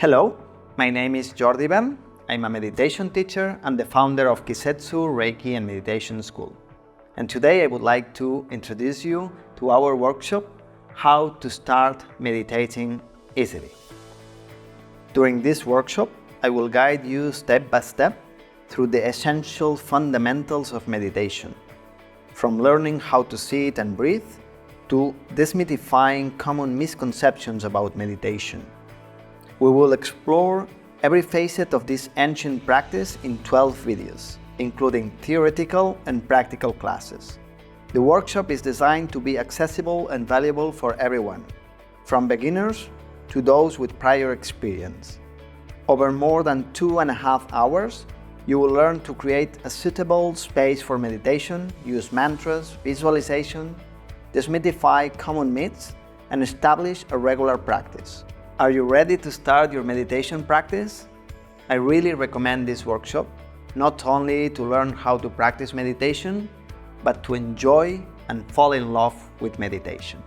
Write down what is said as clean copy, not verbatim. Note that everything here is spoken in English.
Hello, my name is Jordi Ibern. I'm a meditation teacher and the founder of Kisetsu Reiki and Meditation School. And today I would like to introduce you to our workshop, How to Start Meditating Easily. During this workshop, I will guide you step by step through the essential fundamentals of meditation, from learning how to sit and breathe to demystifying common misconceptions about meditation. We will explore every facet of this ancient practice in 12 videos, including theoretical and practical classes. The workshop is designed to be accessible and valuable for everyone, from beginners to those with prior experience. Over more than 2.5 hours, you will learn to create a suitable space for meditation, use mantras, visualization, demystify common myths, and establish a regular practice. Are you ready to start your meditation practice? I really recommend this workshop, not only to learn how to practice meditation, but to enjoy and fall in love with meditation.